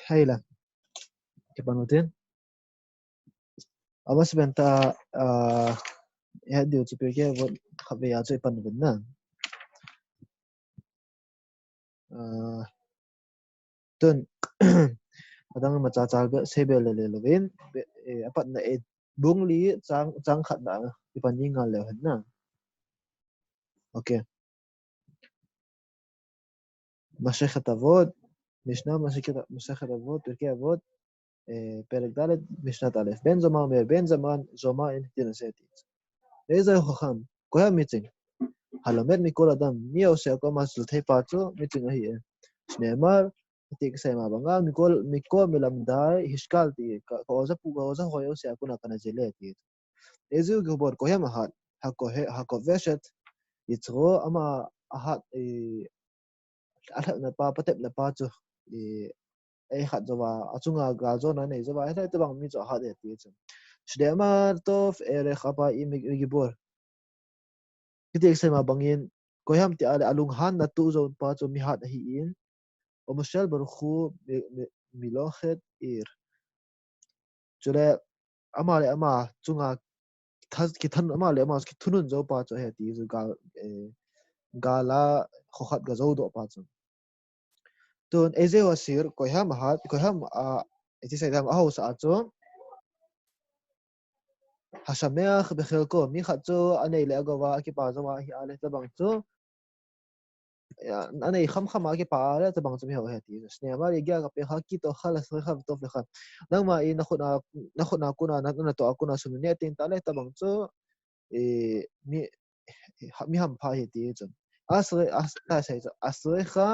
hay là cái bạn đầu tiên amas benta ya điều chụp cái vật khắp về chơi pan vấn na tuần adang mà cha cái xe bê lê lê bên apa na bung li chang khát đã cái pan như ngal lê hấn na ok مسخة أفود משנה מסכת אבות פרקי אבות פרק ד' משנת א' בן זמן אומר בן זמן זומה אין תנסתית. איזה חכם כהן מיצים הלומד מכל אדם מי עושה כל מה שלטי פרצו מיצים ההיא שנאמר תיגסי מהבנגל מכל מלמדי השכלתי כעוזה הויה עושה הכונה כנזלתי. איזה גבור כהן אחת הכובשת יצרו אמה אחת napa patep napa chu ai khat zawa achunga ga zo na nei zawa ai te bang mi cho ha de ti chu shema tof ere khapa imi gibor kiti sema bangin koyam ti ale alung han na tu zo pa chu mihat hi in o mushal barkhu milochet ir chule amale ama chunga ki than amale ama ki thunun zo pa chu he ti zu gala khokhat ga zo do pa chu tun eze wasir koiham iti saydam aho sa acho hasameach bekhelko mi khacho anei le agawa ki pa zawa hi ale tabang chu anei kham ki pa ale tabang chu mi ho heti sne ma ri gya ka pe ha ki to khala sre kham to le kham nang ma i na khuna kuna na to akuna sun ne tin ta le tabang chu e mi ham pha heti chu asre ta sai chu asre kha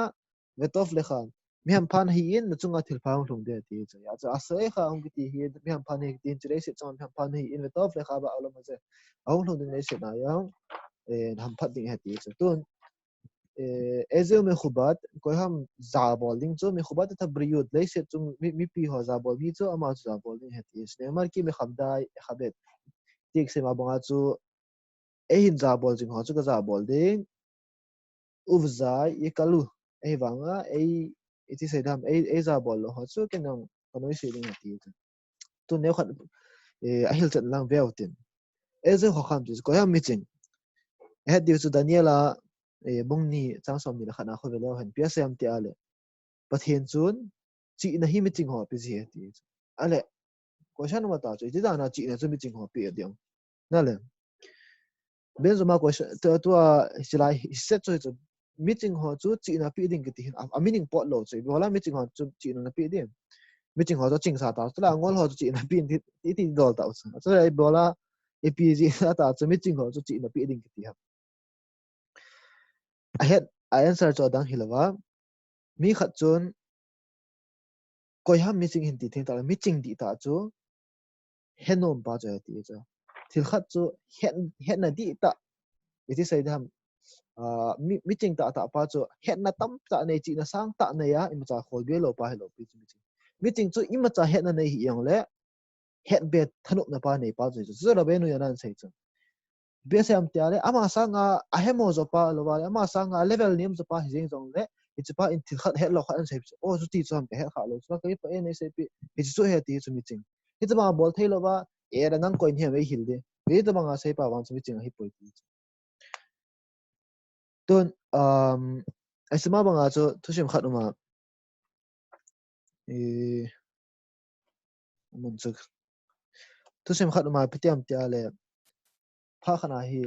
vetof le kham mi ham phan hi in na chunga thil phang thung de ti chu ya chu asre kha ong ki hi mi ham phan hi tin chre se chon mi ham phan hi in vetof le kha ba alo ma je ong thung de se na ya ham phat ding heti chu tun eze me khubat koiham za bowling chu me khubat ta briud le se chu mi pi ho za bol mi chu ama za bowling heti ne mar ki me khamdai khabet tik se ma bonga chu hin za bol jing ho chu ka za bol ding uvza yekalu wanga iti se dam za bol lo ho chu kenong kanoi se ding heti tu ne khat ahil chat lang veutin eze ho kham chu koiham miching het diu chu daniela bongni changsom ni khana kho velo han piasam ti ale pathian chun chi na hi miching ho pi ji ti ale question ma ta chu ti da na chi na chu miching ho pi diam na le ben zo ma question to silai set chu miching ho chu chi na pi ding ki ti a meaning pot lo chu bola miching ho chu chi na pi dim miching ho chu ching sa ta chu la ngol ho chu chi na pi ti dol ta chu chu ai bola epg ta chu miching ho chu chi na pi ding ki ti ha ahead answer cho dang hilawa mi khat chun koiham miching hin ti thing ta miching di ta chu henom pa cha ti cha thil khat chu hen na di ta iti sai dam miching ta pa chu hen na tam ta nei chi na sang ta nei ya im cha khol be lo pa hello pi chi miching chu im cha hen na nei hi yang le het be thanup na pa nei pa chu chu ra be nu ya nan sai chu be sam tia le ama sanga ahemo zo pa lo ba ama sanga level nim zo pa jing zong le it's pa in thil khat het lo khat an sai o chu ti chom ke het kha lo chu ka pa en sai pi it's chu he ti chu miching it's ma bol thei lo ba e ra nang coin he we hil de be to banga sai pa wang chu miching hi poi ti ton asma banga chu thusim khat ma e mun chu thusim khat ma pitiam tia le pha khana hi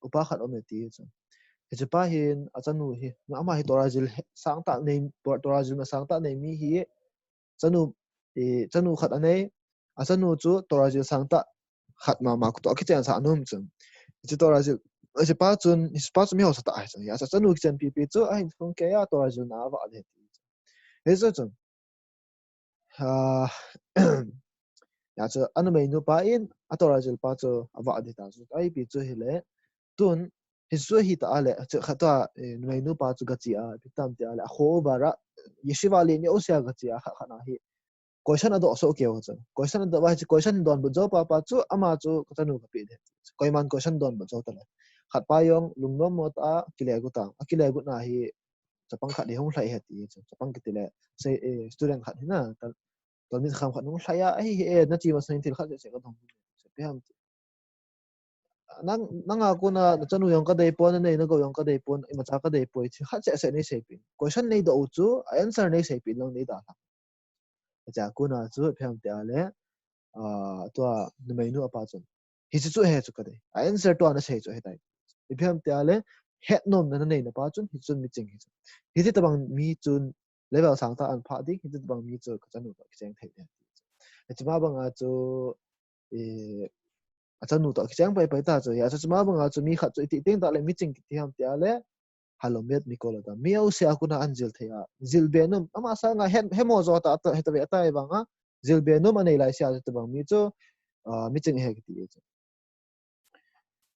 upa khat om ti chu he pa hin achanu hi ama hi torazil sang ta nei torazil na sang ta nei mi hi chanu khat anei achanu chu torazil sang ta khat ma ku to ki chen sa num chu chi torazil ase pa chun pa chu mi ho sa ta ai chu ya chanu ki chen pi chu ai phong ke ya torazil na wa le ti he zo chu ya chu anu mai nu pa in atorazil pa chu awa de ta chu ai pi chu hi le tun hisu hi ta ale khata mai nu pa chu gachi a pitam te ale kho bara yeshiva le ni osya gachi a khana hi question ado so ke ho chu question ado ba chi question don bu jo pa chu ama chu katanu ka pi de koiman question don bu jo ta le khat pa yong lungnom mot a kile gu ta akile gu na hi chapang khat di hong hlai he ti chapang ki tile say student khat na tol mi kham khat hong hlai ya ai na chi ma sain til khat se ka thong pe ham nang aku na chanu yong ka dei pon nei na go yong ka dei pon ma cha ka dei poi chi khat se nei sei pin question nei do chu answer nei sei pin long nei da cha ku na chu pe ham te ale to nu mai nu apa chon hi chu he chu ka dei answer to na sei chu he dai pe ham te ale het nom na nei na pa chun hi chun mi ching hi hi tabang mi chun level sang ta an pha dik hi tabang mi chu ka chanu ka cheng thei ne chuma bang a chu e chanu to ki chang pai pai ta chu ya chuma bang a chu mi khat chu ti teng ta le mi ching ti ham te ale halomet mi kola da miau se akuna anjil theya zil benum ama sa nga hemo zo ta ta heta be ta banga zil benum anei lai sia ta bang mi chu mi ching he ki ti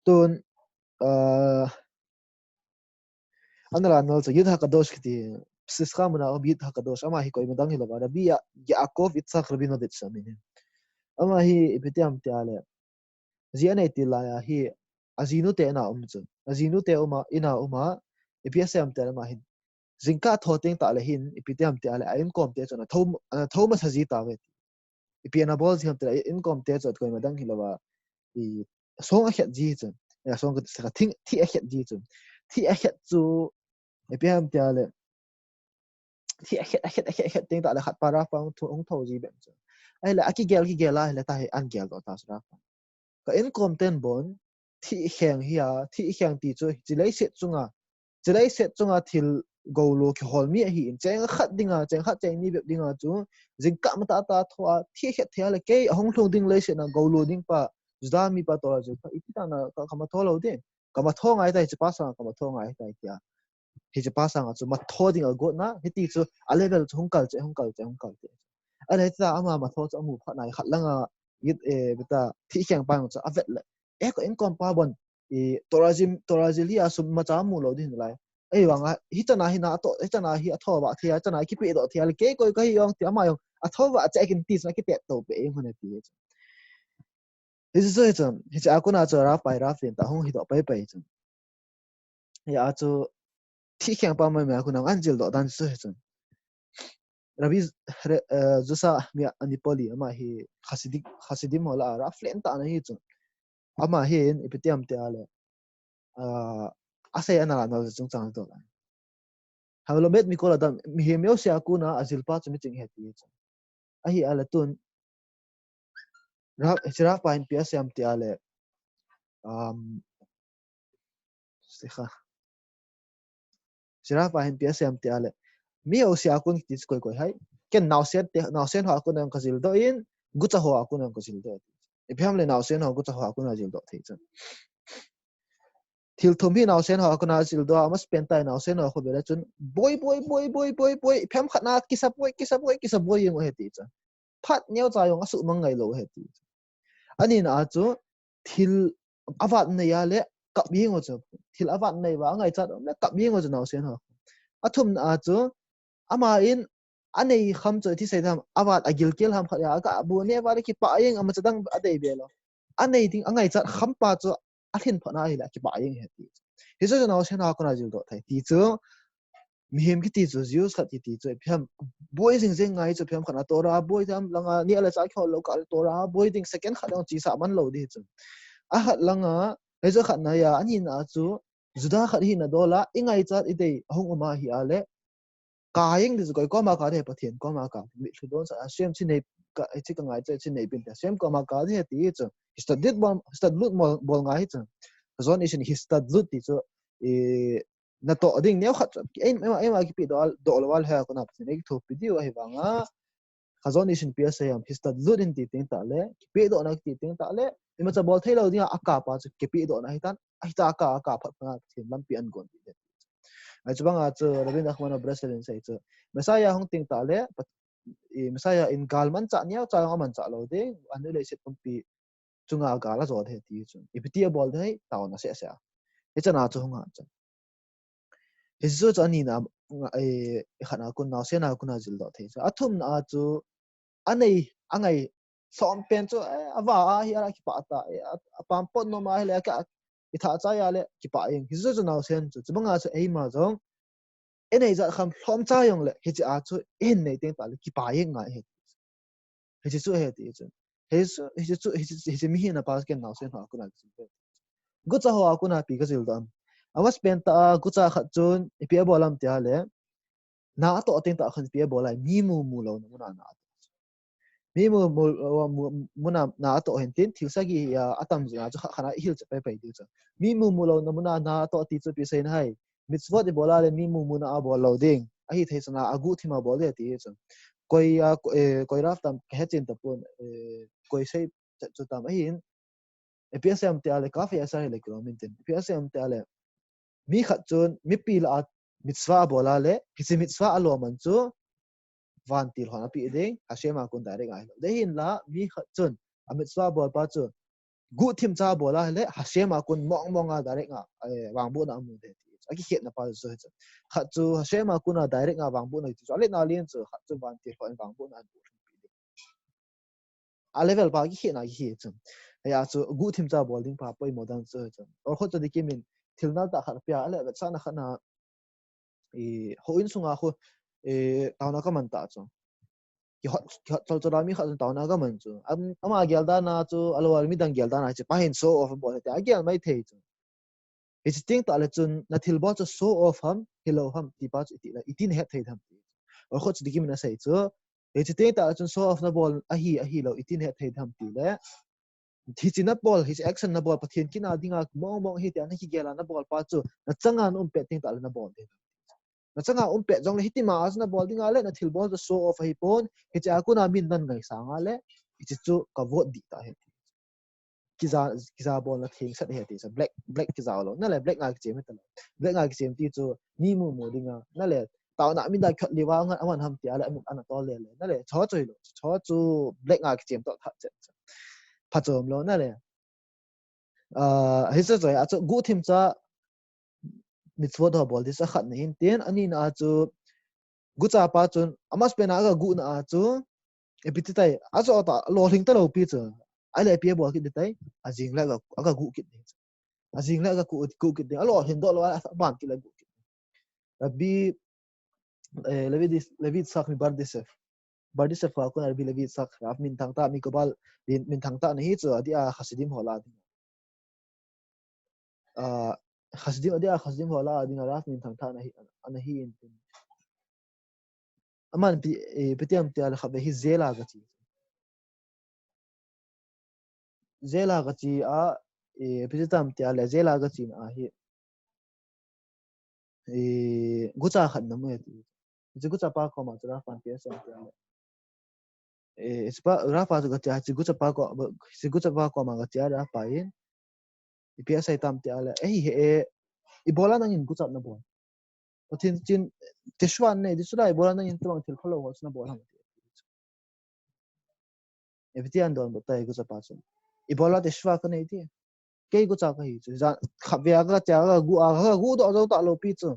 tun anala nol chu yudha kadosh ki ti sis khamuna ob yudha kadosh ama hi koi madang hi lawa da bi yakov itzak rabinovich samine ama hi ipetiam te ale zianei ti la ya hi azinu te na chu azinu te uma ina uma ipsm te ma hi zinka thoting ta le hin ipitiam te ale aim kom te chona thoma saji ta we ipiana bol jam te income te chot koi madang hilawa I song a khat ji chen ya song ka thing thi a khat ji chen thi a khat chu ipiam te ale thi a khat ting ta le khat para pang thu ong tho ji ben chen ai la aki gel la ta he an gel do ta sra ka income ten bon thi heng hiya thi heng ti chu jilai set chunga thil golo ki holmi hi in cheng khat cheng ni bep dinga chu jingka mata ta thwa thi khet thiale ke hong thong ding le se na golo ding pa zdami pa to ju pa itita na ka kama tholo de kama thong ai dai pa sa kama thong ai dai tia hi je pa sa nga chu ma tho ding a go na hi ti chu a level hong kal che ale ta ama ma tho chu amu pha nai khat langa yit beta thi kyang pa chu avet le ko income pa bon torazim hi asum ma cha mu lo din lai ai wanga hi chana hi na to chana hi atho ba thia chana ki pe do thia ke koi ka hi yong ti ama yong atho ba cha kin ti sa ki pe to pe hone ti hi zo cham hi cha ku na cha ra pai ra fin ta hong hi do pai pai cham ya chu thi kyang pa ma ku na an jil do dan so cham rabi zusa mi anipoli ama hi khasidim hola ra flen ta na hi cham ama hin ipetiam te ale asai ana na chung chang to la halomet mi kola da mi he meo sia kuna azil pa chumi ching he ti a hi ala tun ra chira pa in pia siam ti ale sikha chira pa in pia siam ti ale mi o sia kun ti koi hai ken now sen ha kun ka zil do in gucha ho kun ka zil do iphiam le now sen ho gucha ho kun zil do thei chan thil thum hi now sen ho kun zil do ama spend tai now sen ho ko bela chun boy pham khana kisa boy yeng he ti chan phat neu cha yong asu mangai lo he ti ani na chu thil awat ne ya le kap yeng o chu thil awat nei wa ngai chat le kap yeng o chu now sen ho athum na chu ama in anei kham chu thi saidam awat agil kel ham kha ya ka bu ne wa ki pa yeng ama chadang adei belo anei ding angai chat kham pa chu athin phana hi la ki pa yeng he ti hi chu now sen ha ko na jil do thai ti chu mihem ki ti chu use khat ti chu pham boy jing ngai chu pham khana tora boy dam langa ni ala cha khol lo ka tora boy ding second khat chi sa man lo di chu a khat langa he chu khat na ya ani na chu juda khat hi na dola ingai chat idei hong ma hi ale kaing dis koi ko ma ka de pathian ko ma ka mi thudon sa sem chi nei ka chi ka ngai che chi nei bin ta sem ko ma ka de ti chu stad lut bol ngai chu zon is in histad lut ti chu e na to ding neu khat em ki pi do wal ha ko na nei thu video hi wanga khazon is in psa yam histad lut in ti ting ta le ki pi do na ti ting ta le ima cha bol thailo dia aka pa chu ki pi do na hi tan ai ta aka phat na thin lam pi an gon ti ai chubang a chu rabin akhmana brasilin sai chu mesaya hong ting ta le mesaya in galman cha niao cha ngaman cha lo de anu le sit pumpi chunga gala zo the ti chu ipitia bol dai taw na se se e chana chu hong ha chu hizo chu ani na e khana kun na se na kun na jil do the chu athum na chu angai som pen chu awa a hi ara ki pa ta apam pot no ma hele ka itha cha ya le ki pa ing hizo chu na sen chu chubanga chu ei ma jong này giờ khăm lom cha yong lệ hết chỉ à chú en này tiếng ta là kỳ bài ngại hết chỉ chú hết thì chú hết chỉ mi hiền là pas cái nào xem họ cũng là gut cha hoa cũng là bị cái gì đó awas pen ta gut cha khát chun ipia bolam tia lệ na to tiếng ta khăn ipia bolai mi mu lo na na mi mu na to hen tin thil sa gi atam ja cha khana hil cha pai di cha mi mu lo na to ti chu pi sen hai mitzvot bola le mi mu na bol lo ding a hi thesana agu thima bol le ti cha koi raf tam ke chen ta pun koi sei chu tam hin epsm te ale ka fe sa le kilomin tin epsm te ale mi khat chun mi pi la mitzvah bola le kisi mitzvah alo man chu van til hona pi ding hashema kun direct ai de hin la mi khat chun a mitzvah bol pa chu gu thim cha bola le hashema kun mong a direct nga wang bu na mu de aki het na pa so he khat chu hashema kun a direct nga wang bu na chu ale na lien chu khat chu van til hon wang bu na a level pa ki het na ki he chu ya chu gu thim cha bol ding pa poi modern chu chu or kho chu de kimin thilna ta khat pya ale cha na khana ho in sunga kho taw na ka man ta chu ki hot chol mi khat taw na ka man chu ama gelda na chu alwal mi dang gelda na chu pa hin so of bol te agel mai thei chu it's thing ta le chun na thil bo chu so of ham hello ham ti pa chu ti la itin het thei tham ti or kho chu de kimin na sei chu it's thing ta chun so of na bol a hi lo itin het thei tham ti le thi chin na bol his action na bol pathian kina dinga mong hi ta na ki gela na bol pa chu na changan pe ting ta le na bol na changa pe jong le hitima asna bol dinga le na thil bol the show of hi pon he cha ku na min nan ngai sanga le ichi chu ka vote di ta he kiza bol na thing sat he ti sa black kiza lo na le black nga ki chem ta black nga ki chem ti chu ni mu dinga na le taw na min da khat li wa nga awan ham ti ala an to le na le cho chu black nga ki chem to tha che pha chom lo na le he sa zoi a chu gu thim cha mitzvot ha bol dis a khat na hin ten ani na chu gu cha pa chun amas pe na ga gu na chu epiti tai a cho ta lo hling ta lo pi chu ai le pi bol ki de tai a jing la ga gu ki de a jing la ga ku ki de a lo hling do lo a ban ki la gu ki rabbi levid sak mi bardisef fa ko rabbi levid sak raf min thang ta mi ko bal min thang ta na hi chu adia khasidim hola khasidim hola adinga raf min thang ta na hi ana hi in aman pitiam ti al khabe hi zela gachi a pitiam ti al zela gachi na hi gucha khat na mu ti gucha pa ko ma tra fan ps ti al spa rafa ga ti gucha pa ko ma ga ti ra pa in ps ai tam ti al i bola na in gucha na bol tin chin tishwan ne disula bola na in tumang thil kholo na bol ham evitian don botai gucha pa chun i bola tishwa ka nei ti ke gucha ka hi chu za khabya ga cha ga gu do zo ta lo pi chu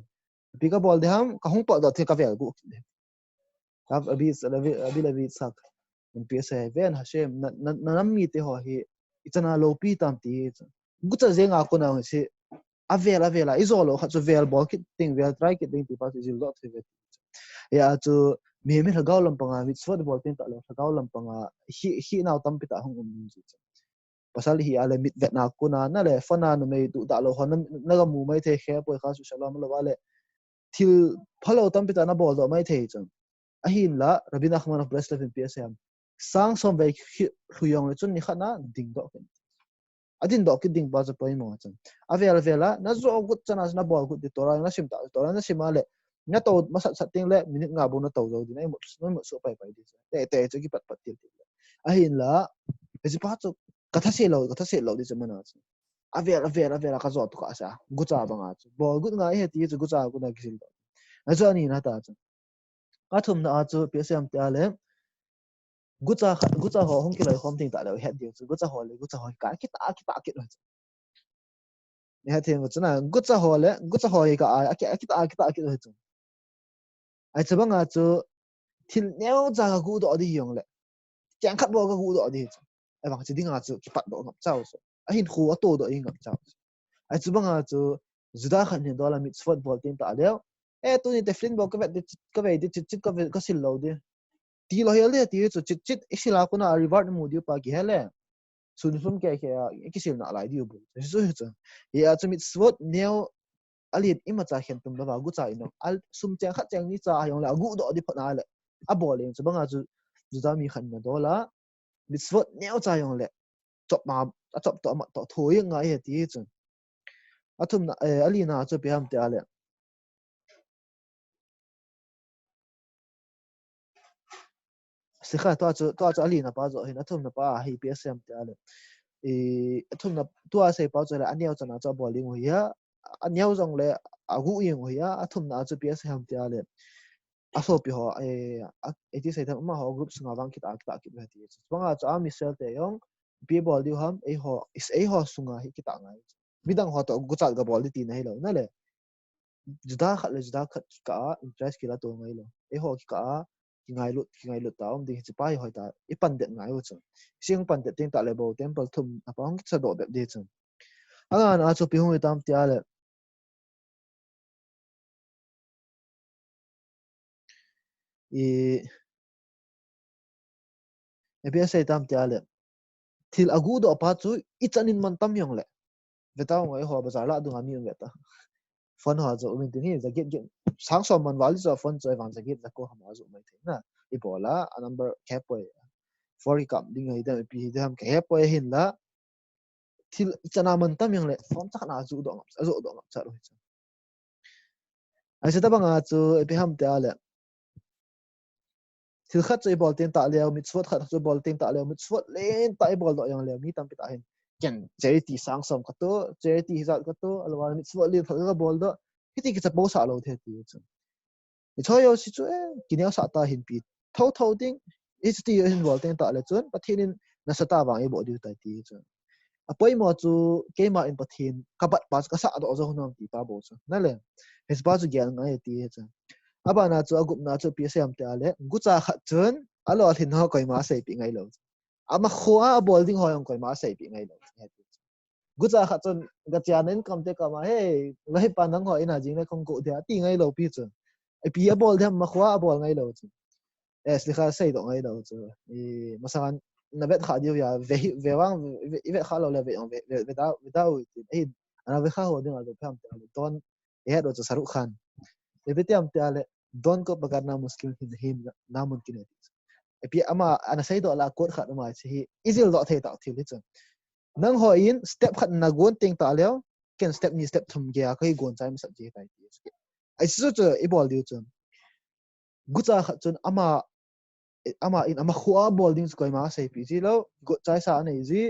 pi ka bol de ham ka hung pa do the ka ve gu ab abi lavi sak in psa ven hashem na nam mi te ho hi itana lo pi tam ti gucha zenga ko na si avela izolo kha chu vel bol kit ting vel try kit ding ti pa si lot the ya chu me thagaw lampanga mit swat bol tin ta lo thagaw lampanga hi naw tam pita hung ji pasal hi ale mit vet na kuna na le fana no me du da lo hon na ga mu mai the khe poi kha su salam lo wale thil phalo tam pita na bol do mai the chang a hin la rabina khman of breast in psm sang som ve huyong le chun ni khana ding do adin do ki ding ba za poi mo chang avela na zo gut chana na bol gut di tora na sim ta tora na simale na to masat sating le minute nga bu na to zo di na mo so pai di te chu ki pat til a hin la e pa chu katha se lo di chamana chu avela ka zo to ka sa gucha ba nga chu bol gut nga he ti chu gucha ku na kisil na zo ni na ta chu ka thum na chu psm ta le gucha ho hong ki lai hom ting ta le he di chu gucha ho ka ki ta lo ni ha theng chu na gucha ho ka a ki ta lo chu ai chu ba nga chu thil neo za ga gu do di yong le chang khat bo ga gu do di chu ai bang chi ding a chu ki pat do ngam chao so a hin khu a to do ngam chao ai chu ba nga chu zuda khan ni do la mit sport ball team ta le tu ni te flin bo ka ve di chit ka sil lo de ti lo hele ti chu chit isila ko na reward mu di pa ki hele sun ke ki sil na lai di bu so chu ya chu mit swot neo alit ima cha khen tum ba gu cha ino al sum chang khat chang ni cha yong la gu do di phana le a bol eng chu banga chu zu mi khan na do la mit swot neo cha yong le chop ma a chop to ma to thoi nga he ti chu athum na ali na chu pe ham te ale sikha to chu ali na pa zo hin athum na pa hi psm te ale athum na to a se pa chu la aneu chana cha bowling ho ya aneu jong le agu yeng ho ya athum na chu psm te ale aso pi ho eti sai tham ma ho group sunga wang kita ki ba ti banga cha mi sel te yong pi bol di ham e ho sunga hi kita ngai bidang ho to gu cha ga bol di ti nei lo na le juda khat le juda khat ka interest kila to ngai lo e ho ka ki ngai lut ta om ding chi pai hoi ta i pan det ngai wo chu siang pan det ting ta le bo temple thum apang cha do be de chu anga na chu pi hu tam tia le bi sai tam tia le thil agu do pa chu i chanin man tam yong le veta ngai ho bazar la du ngami veta phone ho zo min tin hi za get sang som man wal zo phone choi wang za get za ko ha zo mai the na i bola a number cap poi for kam ding ai da pi da ham cap poi hin la thil chana man tam yang le phone cha na zu do ngam cha ro cha ai sa ta banga chu pi ham ta le thil khat choi bol ten ta le mit swat khat choi bol ten ta le mit swat len ta bol do yang le mi tam pi ta hin ken charity sang som ka to charity hizat ka to alwa mit swat le ka bol do kiti ki cha bo sa lo the ti chu choyo si chu kineo sa ta hin pi thau ding is ti hin bol ten ta le chun pathin na sa ta wang e bo diu ta ti chu apoi mo chu ke ma in pathin ka bat pas ka sa do zo nom ti pa bo chu na le hes ba chu gyal ngai ti he chu aba na chu agup na chu psm te ale gu cha kha chun alo thin ho koi ma sei pi ngai lo ama khoa bol ding hoyong koi ma sei pi ngai lo gu cha kha chun ga cha nen kam te ka ma he lai pa nang ho ina jing le kong ko dia ti ngai lo pi chu ai pi a bol dem ma khwa a bol ngai lo chu slikha sei do ngai lo chu masalan na bet kha diu ya ve wang ve kha lo le ve da ana ve kha ho ding a do pham ta don e do chu saru khan e ve tiam ta le don ko bagar na muskil hin na mumkin e pi ama ana sei do la kot kha ma chi izil do the ta thil chu nang ho in step khat na gon ting ta leo ken step ni step thum ge a kai gon chai ma sa je tai ti ai su chu e bol diu chu gucha khat chun ama in ama khua bowling koi ma sei pi ji lo go chai sa nei ji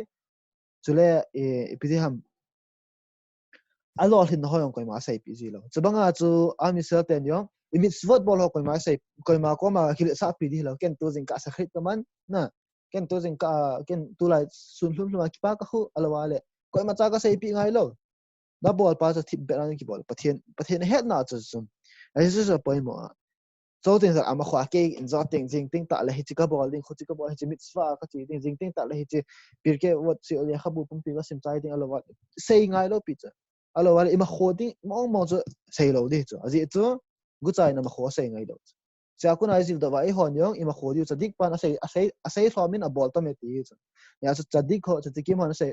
chule pi ham alo hin ho yong koi ma sei pi ji lo chubanga chu ami sel ten yong imit swot ball ho koi ma sei koi ma ko ma khil sa pi di lo ken tu jing ka sa khrit man na ken tu jing ka ken tu lai sun hlum hlum ki pa ka khu alwa le koi ma cha ka sei pi ngai lo na ball pa cha thip be ran ki ball pathian het na chu chum ai su so poi mo so ting sa ama khwa ke in zo ting jing ting ta la hi chika bol ding khuchika bol hi mitzwa ka chi ding jing ting ta la hi chi pirke wat si ole khabu pum pi ga sim chai ding alwa sei ngai lo pi cha alwa ima khoding mong mo zo sei lo di chu aji chu gu chai na ma kho sei ngai lo cha ku na jil da wai hon yong ima khodi cha dik pa na sei thlomin a bol to me ti chu ya chu cha dik ho cha ti kim hon sei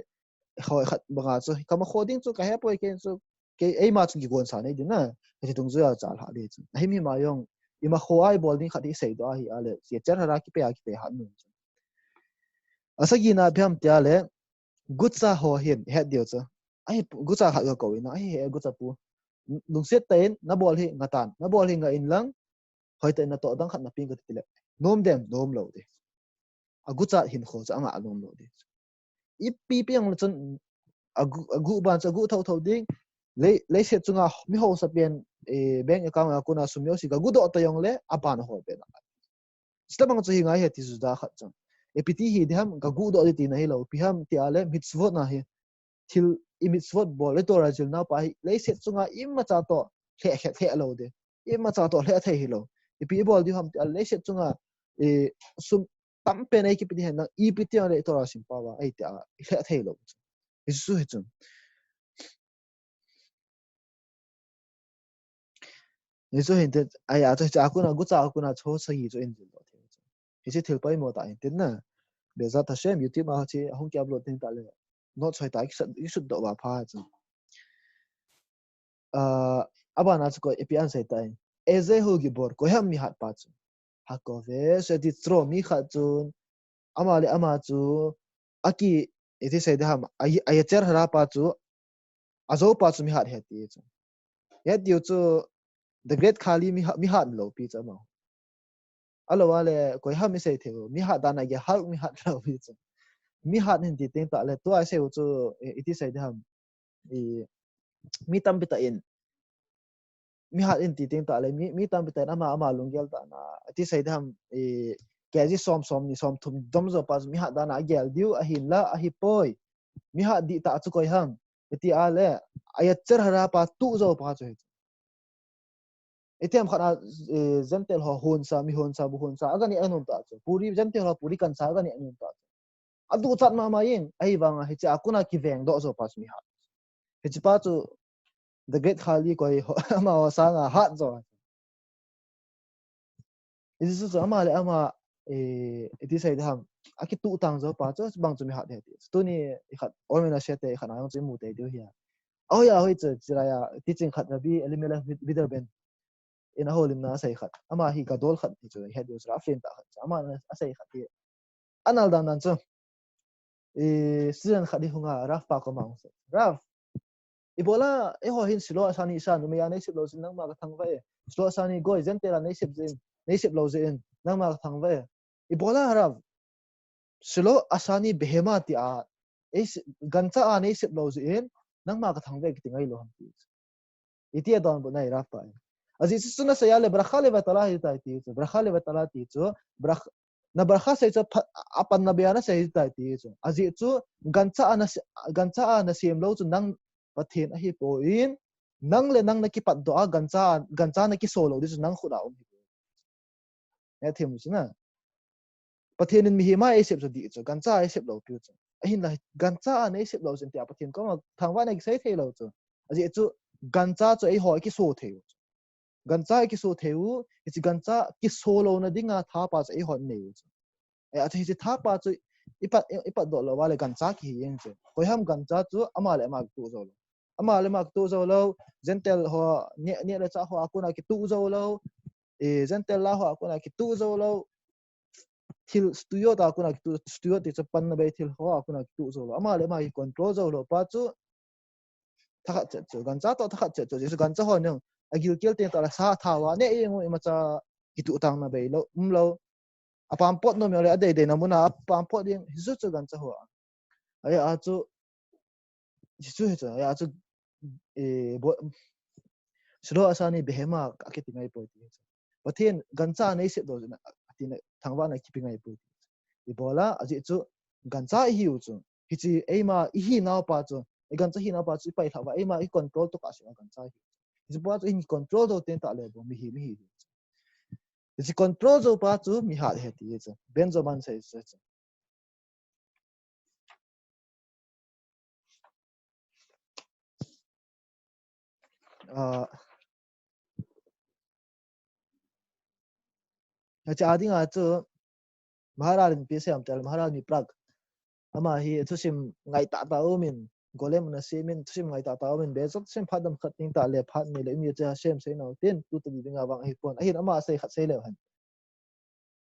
ho khat banga chu ka ma khoding chu ka he poi ke chu ke ei ma chu gi gon sa nei din na he tung zu ya cha la de chu hi mi ma yong ima khoi bol ding khati sei do hi ale che cher hara ki pe han nu asagi na pham tia le gutsa ho hin het dio cha ai gutsa kha ko ina ai he gutsa pu lung set ten na bol hi ngatan na bol hi nga in lang hoi te na to dang khat na ping ka tile nom dem nom lo de agutsa hin kho cha anga nom lo de i pi pi ang chun agu ban cha gu thau ding le se chunga mi ho sa pen bank account ko na sumyo si ga gu do to yong le apan ho pe na sta bang chu hi ngai he ti zu da khat chang ept hi dham ga gu do ti na hi lo pi ham ti ale mitzvot na hi til I mitzvot bol le to ra jil na pa hi le se chunga im ma cha to the lo de im ma cha to the the hi lo epi bol di ham ti ale se chunga sum tam pe nei ki pi hen na I pi ti ale to ra sim pa wa ai ta the lo isu he chung Isu hinted aya to cha kuna gucha kuna cho sagi cho in lo the. Isi thil pai mo ta hinted na. Beza ta shem YouTube ma chi hong kya upload tin ta le. Not choi ta ik do ba pha chu. Aba na ko epian sai ta. Eze hu gi bor ko ham mi hat pa chu. Ha ko ve se ti tro mi kha chun. Ama le ama chu aki iti sai da ham ay cher hara pa chu. Azo pa chu mi hat he ti chu. Yet yu chu the great khali mi hat lo pi chu ma. Alo wale Koiham mi sai theo mihat dana ge halk mihat lo pi chu. Mihat hin ti teng ta le to ai sai chu iti sai da ham mi tam bita in mihat in ti teng ta le mi tam bita ama lunggel ta na iti sai da ham kaji som ni som thum dom zo pas mihat dana gel diu a hin la a hi poi mihat di ta chu Koiham iti ale ayat cher hara pa tu zo pa chu. Itiam khana zantel ho honsa mi honsa bu honsa agani anum ta chu puri zantel ho puri kan sa agani anum ta adu chat ma yin ai wanga hi cha akuna ki veng do zo pas mi ha hi pa chu the great khali koi ama wa sa nga hat zo isi chu ama le ama iti sai dham aki tu tang zo pa chu bang chu mi hat he tu ni khat omena shete khana yong chu mu te du hia oh ya hoi chu chira ya teaching khat na bi elimela bider ben in a holim na sai khat ama hi ka dol khat ni chu he du ra flin ta khat ama na sai khat hi anal dan dan chu student khat di hunga raf pa ko mang se raf ibola ho hin silo asani isa no me ya nei sip lo sin nang ma ka thang va silo asani goi zen te la nei sip lo zin nang ma ka thang va ibola raf silo asani behema ti a gancha a nei sip lo zin nang ma ka thang va ki tingai lo ham ti iti don bo nai raf pa azi suna sa ya le brakha le va tala hi ta ti brakha le va tala ti chu brakh na brakha sai chu apan na biana sai ta ti chu azi chu gancha ana sem lo chu nang pathen a hi po in nang le nang na ki pat do a gancha na ki solo dis nang khuda om ya them chu na pathen in mi hi ma e sep chu di chu gancha e sep lo pi chu a hin la gancha na e sep lo chen tia pathen ko ma thangwa na ki sai the lo chu azi chu gancha chu e ho ki so the gancha ki so theu ichi gancha ki solo na dinga tha pa e hon ne e a thi tha pa chu ipat do lo wale gancha ki yeng che Koiham gancha chu ama le ma tu zo lo ama le ma tu zo lo zentel ho ne le cha ho akuna ki tu zo lo zentel la ho akuna ki tu zo lo thil studio ta akuna ki tu studio ti chapan na be thil ho akuna ki tu zo lo ama le ma ki control zo lo pa chu thakhat che chu gancha to thakhat che chu ji gancha ho ne agil kel te ta la sa tha wa ne e ngoi ma cha ki tu tang na be lo lo apam pot no me le ade de na muna apam pot ding hisu chu gancha ho ai a chu hisu he chu ai a chu silo asani behema ka ki ngai po ti pathen gancha nei se do na ti na thangwa na ki ngai po ti ibola aji chu gancha hi u chu hichi eima hi na pa chu e gancha hi na pa chu pai thawa eima I control to ka se gancha hi hichi pa chu in control do ten ta le bo mi hi hichi control zo pa chu mi ha he ti chu ben zo man sai chu cha ading a chu maharaj pi se am tel maharaj mi prak ama hi thusim ngaitah ta umin golem na semin thusim ngaitah ta umin be zot sem phadam khating ta le phat ni le mi cha sem sei no tin tu tu dinga wang hi pon ahin ama sei khat sei le han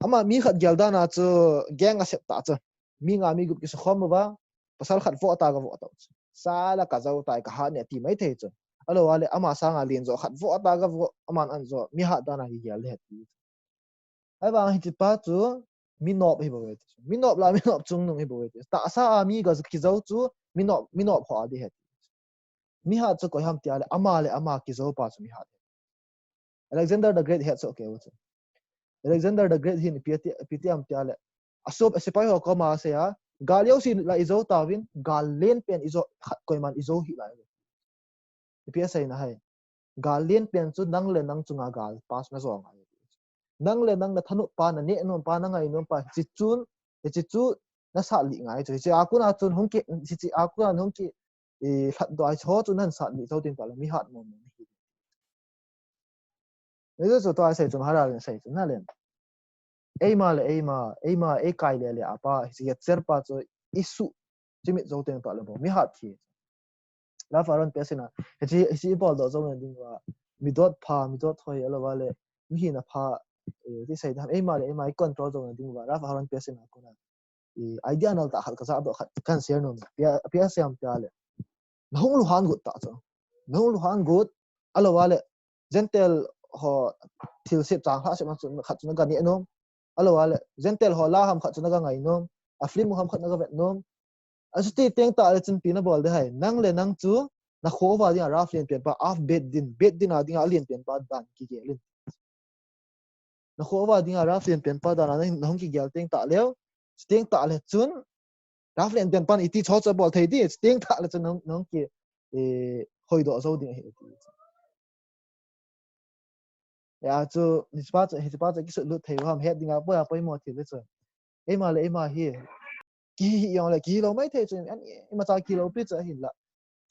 ama mi khat gelda na chu gang a sep ta chu mi nga mi gup ki so khom ba pasal khat vo ta ga vo ta sala ka zau tai ka ha ne ti mai the chu alo wale ama sa nga lin zo khat vo ta ga vo aman an zo mi ha ta na hi gel le ti ai ba hi ti pa chu mi nop hi bo we mi nop la mi nop chung nung hi bo we ta sa mi ga ki zau chu mi nop ho adi het mi ha chu Koiham ti ale ama ki zau pa chu mi ha Alexander the Great het so okay wo Alexander the Great hin pitiam ti ale asop sepai ho ko ma se ya galio sin la izo tawin galen pen izo koiman izo hi la pia sai na hai galen pen chu nang le nang chunga gal pas na zo nga nang le nang na thanu pa na ne no pa na ngai no pa chi chu na sa li ngai chi akuna chun hongki chi akuna hongki khat do ai cho chun han sa li zo tin pa la mi hat mo Itu so to sai chun hara le sai chun na len. Eima e kai le apa si cher pa cho isu chimit zo teng ta le bo mihat thi. La faron pesina. He bol do zo na ding wa midot thoi ala wale mi hi na pha ti sai da eima e control zo na ding wa la faron pesina ko na. Idea nal ta hal ka sa do kan share no pia siam ta le. Nahung lu han gut ta cho. Nahung lu han gut ala wale gentle ho thil sip chang ha se ma chun khat chun ga ni nom alo wale gentle ho la ham khat chun ga ngai nom aflim ham khat na ga vet nom asuti teng ta le chun pina bol de hai nang le nang chu na kho wa dia raf len pen pa af bed din a ding a len pen pa dan ki ge len na kho wa ding a raf len pen pa dan na hong ki gel teng ta leo teng ta le chun raf len pen pan iti cho cha bol thei di teng ta le chun nong ki hoi do zo ding he ya chu ni spa ki su lu thei ham he ding a pa pa mo thi le chu ema hi ki yong le ki lo mai thei chu an ma cha ki lo pi cha hin la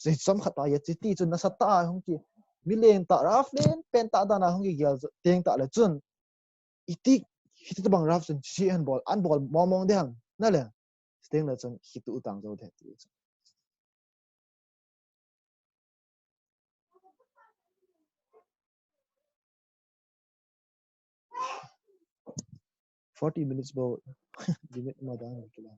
se sam khata ya chi ti chu na sa ta hong ki mi len ta raf len pen ta da na hong ki gel teng ta le chun iti hit ta bang raf chun chi an bol mong de hang na le steng le chun hit u tang zo the ti 40 minutes bo limit ma da ki la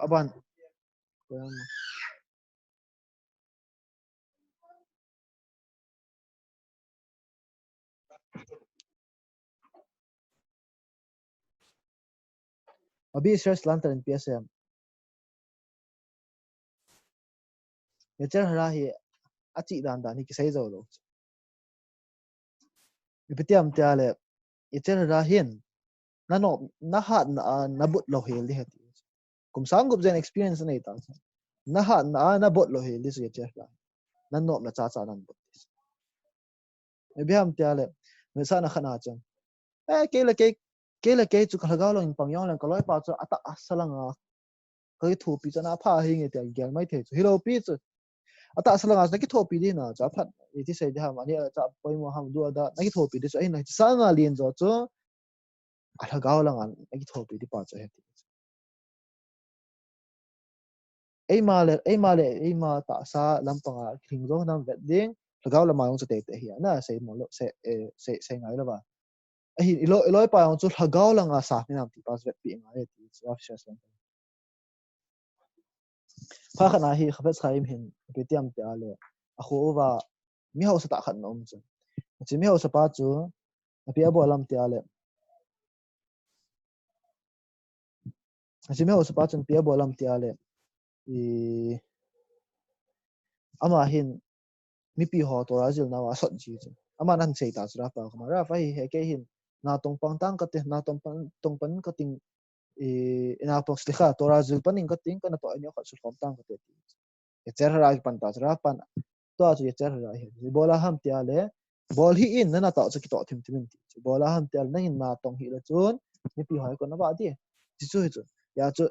aban abi search lan tan psm ya cher hara hi achi dan da ni ki sai zo lo ipetiam tia le ya cher hara hin na no na hat na but lo hel di het kum sang gup zen experience nei ta na hat na bot lo hel di su ya cher hara na no na cha nan bot ibiam tia le me sa na khana chan ke le ke chu ka ga lo in pang yong le ka loi pa chu ata asalanga kai thu pi chana pha hi nge tia gyal mai the chu hilo pi chu ata asalanga na ki thu pi di na cha phat ti sei di ha ma ni cha poi mo ham du da na ki thu pi di chu ai na sa nga lien zo chu ala ga lo nga na ki thu pi di pa chu he ai ma ta sa lam panga thing zo nam vet ding ga lo ma yong chu te te hi na sei mo lo se ngai lo ba ai iloi pa yong chu ga lo nga sa ni nam ti pas vet pi ngai ti chu officials lang pha khana hi khafes khaim hin petiam te ale a kho wa mihousa ta khan nom chu chi mihousa pa chu apia bo lam te ale chi mihousa pa chu pia bo lam te ale i ama hin mi pi ho to razil na wa sot ji chu ama nan sei ta chu ra pa khama ra fa hi he ke hin na tong pang tang ka te na tong pan ka ting ina pok slikha to razil paning ka ting kana to ani kha su khom tang ka te ye cher ra ki pan ta ra pan to chu ye cher ra hi bola ham te ale bol hi in na ta chu ki to thim thim ti bola ham te al na hin na tong hi la chun mi pi hoi ko na ba di chi chu ya chu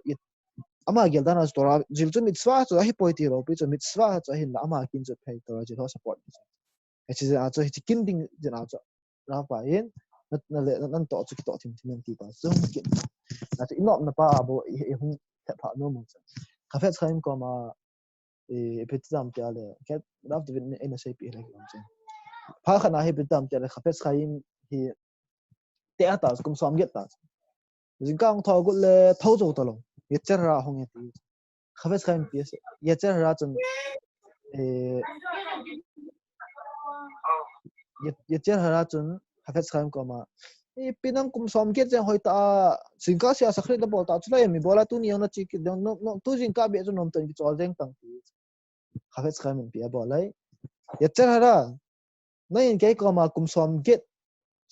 ama gel dana stora jil chu mitswa chu hi poiti ro pi chu mitswa chu hin la ama kin chu phei to jil ho support chi a chu hi kin ding jin a chu ra pa in na le nan to chu ki to thim thim ti pa chu ki na chu inop na pa bo i hung ta pha no mo chu ka fet khaim ko ma e petam te ale ke raf de in sap le chu pha khana hi petam te ale ka fet khaim hi te ata kum som get ta jing kang tho gut le tho zo to lo ye cher ra hong ye ti khafes khaim ps ye cher ra chun e ye cher ra chun khafes khaim ko ma e pinang kum som get jeng hoi ta jing ka sia sakhri da bol ta chula mi bola tu ni na chi ki no tu jing ka be chu nom tan ki chol jeng tang ti khafes khaim min pia bolai ye cher ra na in ke ko ma kum som get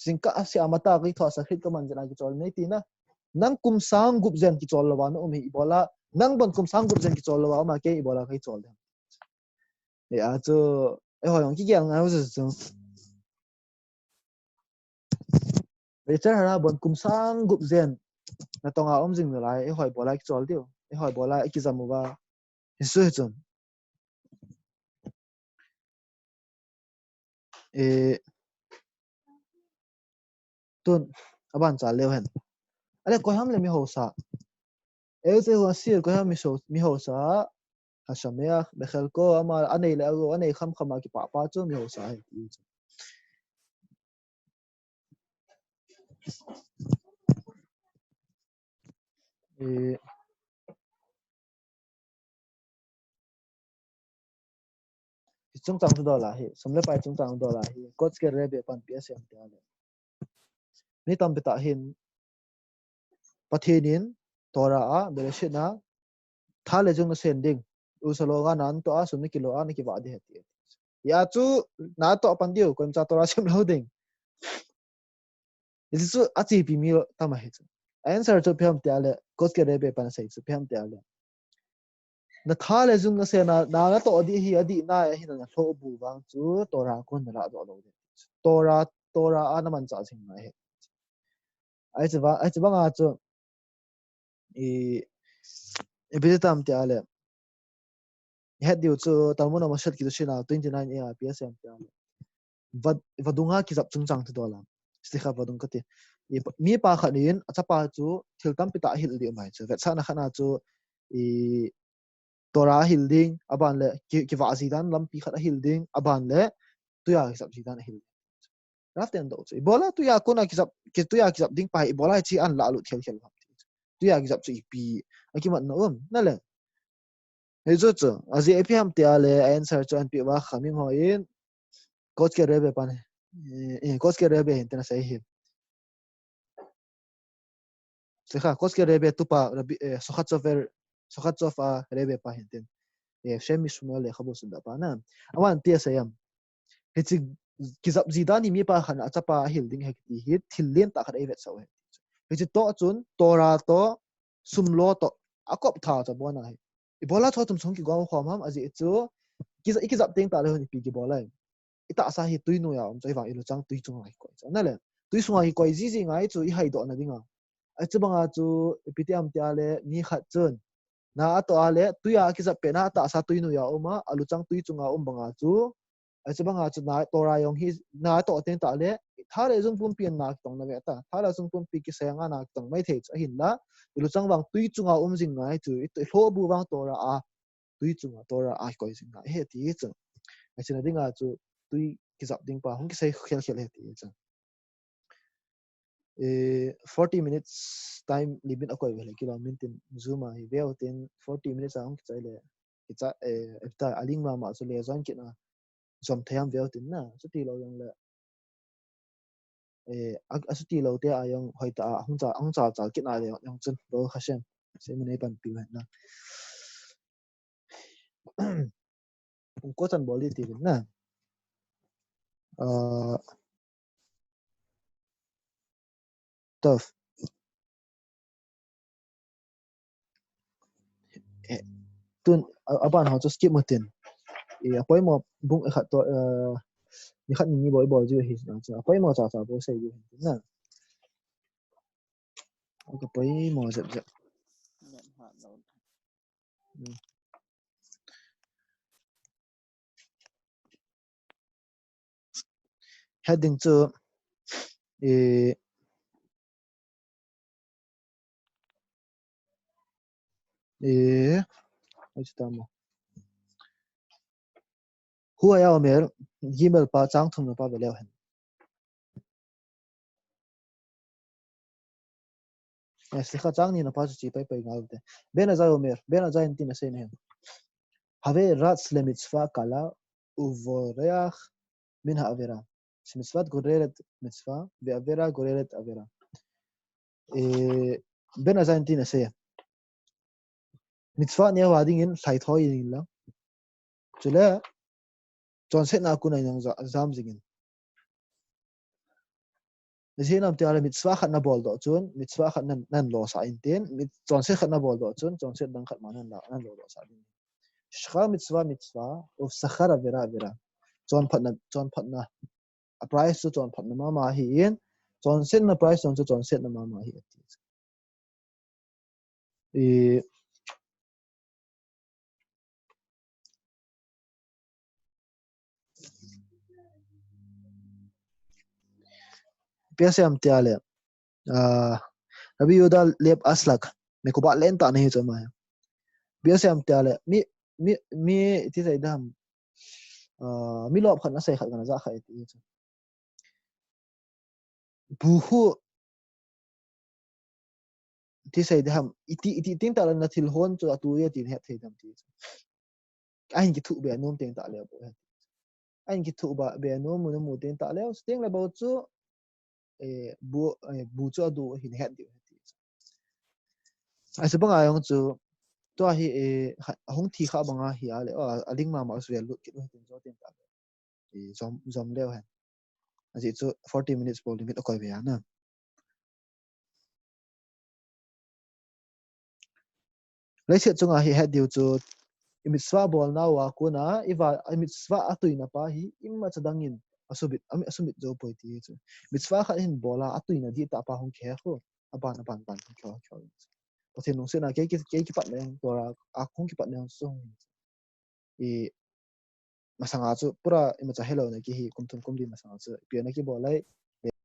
jing ka sia mata ki tho sakhri ka man jana ki chol nei ti na nang kum sang gup zen ki chol lawa no mi bola nang bon kum sang gup zen ki chol lawa ma ke bola kai chol ya chu ai ho yong ki gyang ai zu chu be cha ra bon kum sang gup zen na tonga om jing lai ai hoi bola ki chol dio ai hoi bola ki zamu ba Isu chun tun aban cha leo hen ale koiham le mihousa eze wa sir koiham mihousa hashameach bekhelko ama anei le aro anei kham khama ki pa chu mihousa he chung chang tu dola hi somle pai chung chang dola hi coach ke rebe pan psm te ale ni tam beta hin pathinin tora a bereshina thale jung sending usalo ga nan to a sumni kilo a ni ki ba de heti ya chu na to pan diu kon cha tora sem loading is chu achi pi mi tama he chu answer chu pham te ale coach ke rebe pan sai chu pham te ale na thale jung na se na to di hi adi na hi na tho bu wang chu tora kon la do lo de tora a na man cha ching na he ai chu banga chu e bitam te ale het diu chu talmuna ma shat ki shina 29 a psm te ale vadunga ki zap chung chang tu dola slikha vadung ka te mi pa khanin achapa chu thiltam pita hil di mai chu vet sana khana chu i tora hilding aban le ki wa zidan lampi khata hilding aban le tuya ki zap zidan hil raften do chu bola tuya kuna ki tuya ki zap ding pa bola chi an la lu thel thel tuya ki zap chu pi akimat no na le he zo chu azi epm te ale answer chu an pi wa khamim ho in coach ke rebe pan coach ke rebe hin tena sai hin sekha coach ke rebe tupa sokhatsover rebe pa hin ten shemi sumo le khabo sunda pa na awan tia sayam hichi kizap zidani mi pa khana achapa hilding hekti hi thillen ta khada evet sawe hichi to chun tora to sumlo to akop tha cha bona hi ibola thotum song ki gaw khom ham aji chu kizap teng ta le ni pi ki bola ita sa hi tuinu ya chai wang ilu chang tui chung ai ko cha na le tui sunga hi koi ji ngai chu i hai do na dinga a chu banga chu ptm tia le ni khat chun na to ale tuya ki za pena ta sa tuinu ya oma alu chang tui chunga banga chu a chu banga chu na tora yong hi na to teng ta le tha le jung pum pian na tong na ve ta tha la jung pum pi ki sayanga na tong mai the cha hin la ilu chang wang tui chunga jing ngai chu i hlo bu wang tora a tui chunga tora a koi jing ngai he ti chu a china dinga chu tui ki zap ding pa hong ki sai khel khel he ti cha 40 minutes time limit akoi vele kilometer zuma hi veo ten 40 minutes hong ki chai le ki cha efta aling ma so le zon ki na zom thayam veo tin na so ti lo yang le asuti lo te ayong hoita hong cha ki na le yang chen lo khashem se mene pan pi na ko chan boli ti na tough tun aban ho just skip mutin apoi mo bung khat to ni khat ni boy boy ju hi na cha apoi mo cha bo sei ju na ko poi mo zep zep heading to e ai ta mo huwa ya mer gmail pa chang thum pa bele hen slikha chang ni na pa chi pai pai ngal de bena za mer bena za in tin se ne have rats le mitzvah kala uvoreach min ha'avera שמצוות גוררת מצווה ועבירה גוררת עבירה. בין הזין תין עשה. מצווה נהיה ועדינגן סייטהוי לה. שלה ג'ונסט נעקונה ינג זאמזינגן. אז הנה אמתי על מצווה חד נבול דוצון, מצווה חד נן לא סעינתין, ג'ונסט חד נבול דוצון, ג'ונסט נן חד מענן לא סעינתין. שחר מצווה ושכר עבירה עבירה. ג'ון פתנה. הפרייס ג'ון פתנה מה מהיין. ג'ונסט נפרייס ג'ונסט נמה מהיין. biasa am tiale Nabi Yuda lep aslak me ko ba len ta nahi chama biasa am tiale mi ti sai dam mi lop khan na sai khat na za khai ti buhu ti sai dam iti ting ta na thil hon chu atu ye tin he thei dam ti ai ki thu be nom teng ta le bo ai ki thu ba be nom mu teng ta le steng le bo chu bu chu adu hin het di ai sabang ayong chu to hi hong thi kha banga hi ale aling ma ma sel lu ki no tin zo tin ta zom leo han aji chu 40 minutes ball limit okoi be na leise chunga hi het diu chu imit swa ball na wa ko na iwa imit swa atui na pa hi imma chadangin asubit zo poi ti chu mit swa kha hin bola atui na di ta pa hong khe kho aban kho pathin nong se na ke pat leng tora a khong ki pat leng song i masanga chu pura ima cha hello na ki hi kumthum kumdi masanga chu piana ki bolai